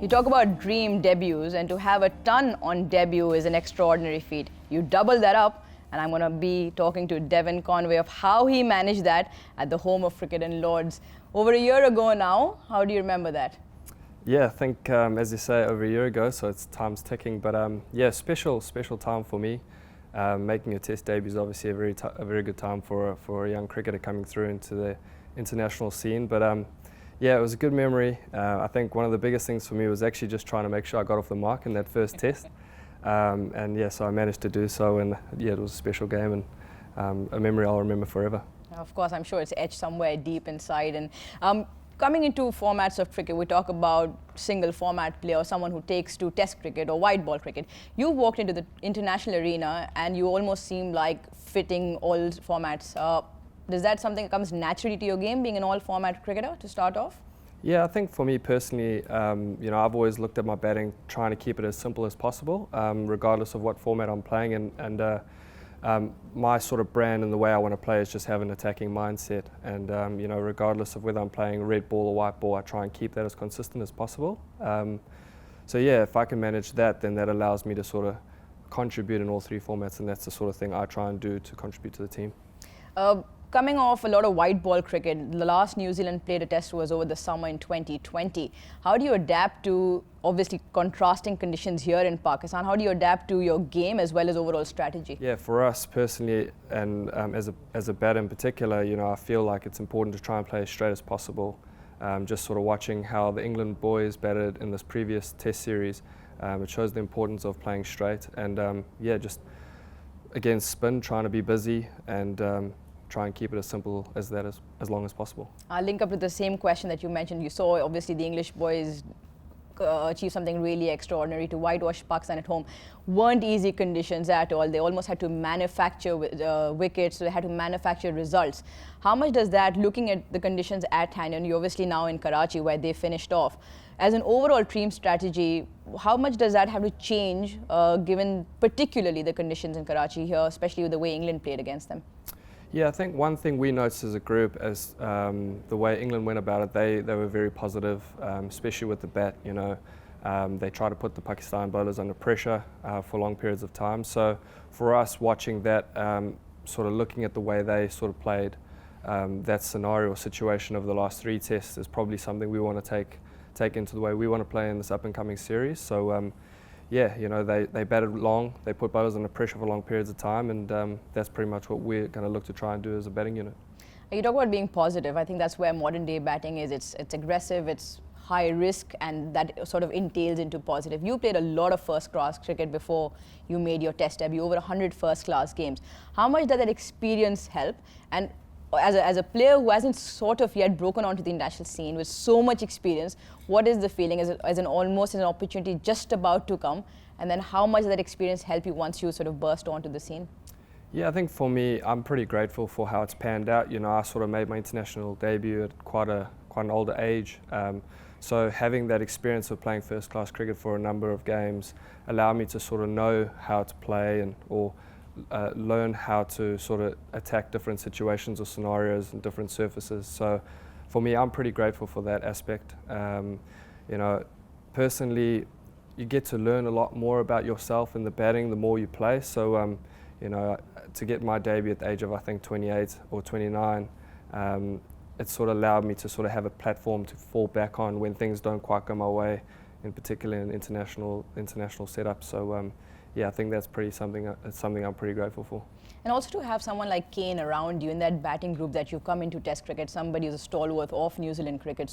You talk about dream debuts, and to have a ton on debut is an extraordinary feat. You double that up, and I'm going to be talking to Devon Conway of how he managed that at the home of cricket in Lords. Over a year ago now, how do you remember that? Yeah, I think, as you say, over a year ago, so it's time's ticking. But yeah, special time for me. Making a Test debut is obviously a very good time for a young cricketer coming through into the international scene. But yeah, it was a good memory. I think one of the biggest things for me was actually just trying to make sure I got off the mark in that first Test. And yeah, so I managed to do so, and yeah, it was a special game and a memory I'll remember forever. Of course, I'm sure it's etched somewhere deep inside. And coming into formats of cricket, we talk about single format player, someone who takes to Test cricket or white ball cricket. You walked into the international arena and you almost seem like fitting all formats. Is that something that comes naturally to your game, being an all-format cricketer to start off? Yeah, I think for me personally, you know, I've always looked at my batting, trying to keep it as simple as possible, regardless of what format I'm playing in. And my sort of brand and the way I want to play is just have an attacking mindset. And you know, regardless of whether I'm playing red ball or white ball, I try and keep that as consistent as possible. So yeah, if I can manage that, then that allows me to sort of contribute in all three formats, and that's the sort of thing I try and do to contribute to the team. Coming off a lot of white ball cricket, the last New Zealand played a Test was over the summer in 2020. How do you adapt to obviously contrasting conditions here in Pakistan? How do you adapt to your game as well as overall strategy? Yeah, for us personally, and as a batter in particular, you know, I feel like it's important to try and play as straight as possible. Just sort of watching how the England boys batted in this previous Test series, it shows the importance of playing straight. And yeah, just against spin, trying to be busy and try and keep it as simple as that as long as possible. I'll link up to the same question that you mentioned. You saw obviously the English boys achieve something really extraordinary to whitewash Pakistan at home. Weren't easy conditions at all. They almost had to manufacture wickets, so they had to manufacture results. How much does that, looking at the conditions at hand, and you're obviously now in Karachi where they finished off, as an overall team strategy, how much does that have to change given particularly the conditions in Karachi here, especially with the way England played against them? Yeah, I think one thing we noticed as a group, as the way England went about it, they were very positive, especially with the bat. You know, they try to put the Pakistan bowlers under pressure for long periods of time. So for us, watching that, sort of looking at the way they sort of played that scenario or situation over the last three Tests is probably something we want to take into the way we want to play in this up and coming series. So. Yeah, you know, they batted long, they put bowlers under pressure for long periods of time, and that's pretty much what we're going to look to try and do as a batting unit. You talk about being positive. I think that's where modern day batting is. It's aggressive, it's high risk, and that sort of entails into positive. You played a lot of first-class cricket before you made your Test debut, over 100 first-class games. How much does that experience help? And as a player who hasn't sort of yet broken onto the international scene with so much experience, what is the feeling as an almost an opportunity just about to come? And then how much does that experience help you once you sort of burst onto the scene? Yeah, I think for me, I'm pretty grateful for how it's panned out. You know, I sort of made my international debut at quite an older age. So having that experience of playing first-class cricket for a number of games allowed me to sort of know how to play or learn how to sort of attack different situations or scenarios and different surfaces. So for me, I'm pretty grateful for that aspect. You know, personally, you get to learn a lot more about yourself in the batting the more you play. So, you know, to get my debut at the age of, I think, 28 or 29, it sort of allowed me to sort of have a platform to fall back on when things don't quite go my way, in particular in international setup. So, yeah, I think that's something I'm pretty grateful for. And also to have someone like Kane around you in that batting group that you come into Test cricket, somebody who's a stalwart of New Zealand cricket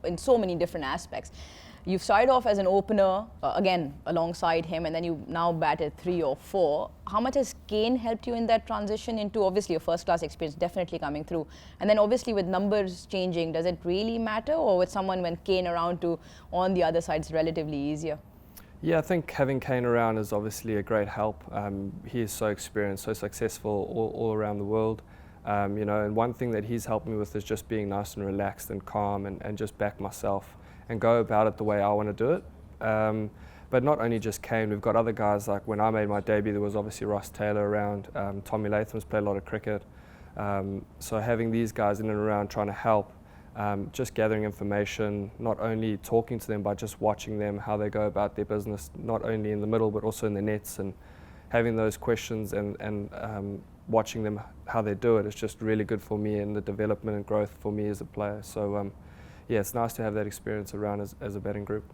in so many different aspects. You've started off as an opener, again, alongside him, and then you now bat at 3 or 4. How much has Kane helped you in that transition into obviously a first-class experience definitely coming through? And then obviously with numbers changing, does it really matter? Or with someone when Kane around on the other side, it's relatively easier? Yeah, I think having Kane around is obviously a great help. He is so experienced, so successful all around the world. You know, and one thing that he's helped me with is just being nice and relaxed and calm and just back myself and go about it the way I want to do it. But not only just Kane, we've got other guys, like when I made my debut, there was obviously Ross Taylor around, Tommy Latham's played a lot of cricket. So having these guys in and around trying to help just gathering information, not only talking to them, but just watching them, how they go about their business, not only in the middle, but also in the nets, and having those questions and watching them, how they do it, is just really good for me and the development and growth for me as a player. So yeah, it's nice to have that experience around as a batting group.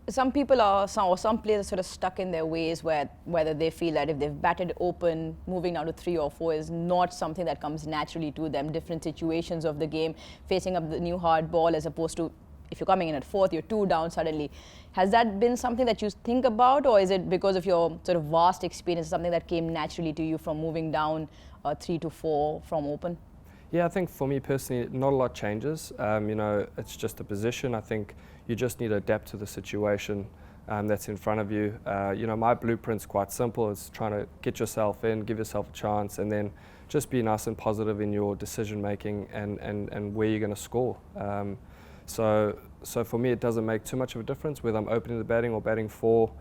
Some people are, some players are sort of stuck in their ways where whether they feel that if they've batted open, moving down to 3 or 4 is not something that comes naturally to them. Different situations of the game, facing up the new hard ball as opposed to if you're coming in at 4th, you're 2 down suddenly. Has that been something that you think about, or is it because of your sort of vast experience, something that came naturally to you from moving down 3 to 4 from open? Yeah, I think for me personally, not a lot changes. You know, it's just a position. I think you just need to adapt to the situation that's in front of you. You know, my blueprint's quite simple. It's trying to get yourself in, give yourself a chance, and then just be nice and positive in your decision making and where you're going to score. So for me, it doesn't make too much of a difference whether I'm opening the batting or batting 4.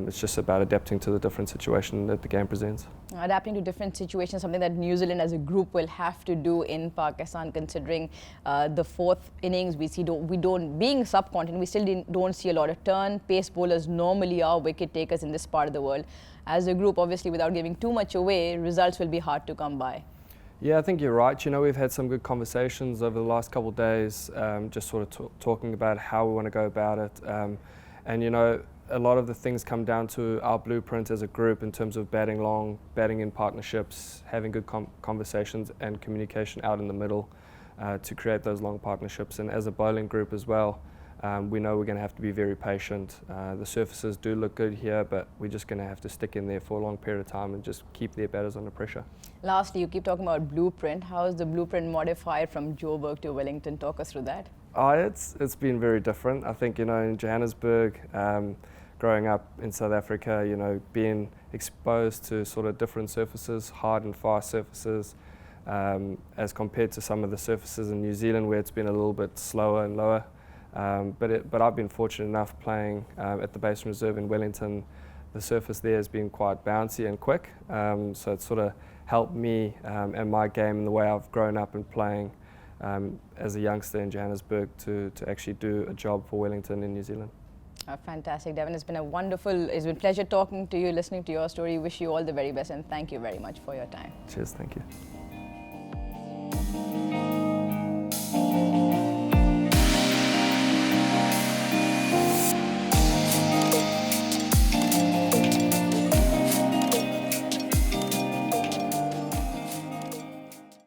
It's just about adapting to the different situation that the game presents. Adapting to different situations, something that New Zealand as a group will have to do in Pakistan, considering the 4th innings being subcontinent, we still don't see a lot of turn. Pace bowlers normally are wicket takers in this part of the world. As a group, obviously, without giving too much away, results will be hard to come by. Yeah, I think you're right. You know, we've had some good conversations over the last couple of days, just sort of talking about how we want to go about it. And you know, a lot of the things come down to our blueprint as a group in terms of batting long, batting in partnerships, having good conversations and communication out in the middle to create those long partnerships. And as a bowling group as well, we know we're going to have to be very patient. The surfaces do look good here, but we're just going to have to stick in there for a long period of time and just keep their batters under pressure. Lastly, you keep talking about blueprint. How is the blueprint modified from Joburg to Wellington? Talk us through that. It's been very different. I think, you know, in Johannesburg, growing up in South Africa, you know, being exposed to sort of different surfaces, hard and fast surfaces, as compared to some of the surfaces in New Zealand where it's been a little bit slower and lower. But I've been fortunate enough playing at the Basin Reserve in Wellington. The surface there has been quite bouncy and quick, so it's sort of helped me and my game and the way I've grown up and playing as a youngster in Johannesburg to actually do a job for Wellington in New Zealand. Fantastic, Devon. It's been a pleasure talking to you, listening to your story. Wish you all the very best, and thank you very much for your time. Cheers, thank you.